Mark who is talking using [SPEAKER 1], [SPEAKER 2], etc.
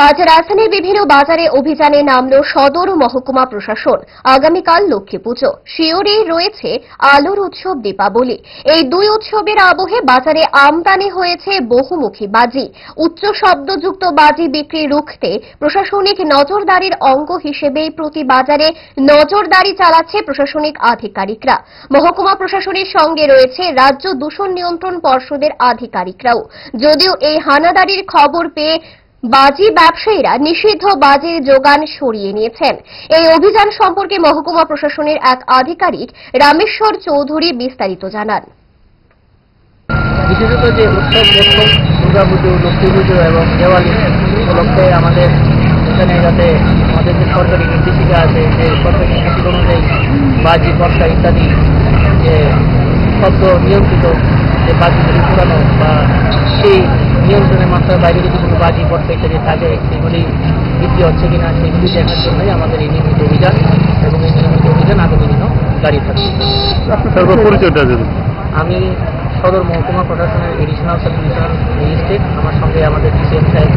[SPEAKER 1] আজ রাজধানীর বিভিন্ন বাজারে অভিযানে নামল সদর মহকুমা প্রশাসন। আগামীকাল লক্ষ্মী পুজো, শিওরে রয়েছে আলোর উৎসব দীপাবলি। এই দুই উৎসবের আবহে বাজারে আমদানি হয়েছে বহুমুখী বাজি। উচ্চ শব্দযুক্ত বাজি বিক্রি রুখতে প্রশাসনিক নজরদারির অঙ্গ হিসেবে প্রতি বাজারে নজরদারি চালাচ্ছে প্রশাসনিক আধিকারিকরা। মহকুমা প্রশাসনের সঙ্গে রয়েছে রাজ্য দূষণ নিয়ন্ত্রণ পর্ষদের আধিকারিকরাও। যদিও এই হানাদারির খবর পেয়ে বাজি ব্যবসায়ীরা নিষিদ্ধ বাজির যোগান সরিয়ে নিয়েছেন। এই অভিযান সম্পর্কে মহকুমা প্রশাসনের এক আধিকারিক রামেশ্বর চৌধুরী বিস্তারিত জানান।
[SPEAKER 2] বিশেষত যে উৎসব দুর্গাপুজো, লক্ষ্মী পুজো এবং দেওয়ালি উপলক্ষে আমাদের এখানে যাতে আমাদের যে সরকারি নির্দেশিকা আছে, যে সরকারি নির্দেশিকা অনুযায়ী বাজি, পটকা ইত্যাদি যে শব্দ নিয়ন্ত্রিত যে বাজিগুলি পুরানো বা সেই নিয়ন্ত্রণের মাত্রার বাইরে যদি কোনো বাজি, পটকা ইত্যাদি থাকে সেগুলি বিক্রি হচ্ছে কিনা সেগুলি দেখার জন্যই আমাদের এই নিয়মিত অভিযান এবং এই নিয়মিত অভিযান আগামী দিনও জারি থাকবে। আমি সদর মহকুমা প্রশাসনের এডিশনাল সাব ডিভিশনাল ম্যাজিস্ট্রেট, আমার সঙ্গে আমাদের ডিসিএম সাহেব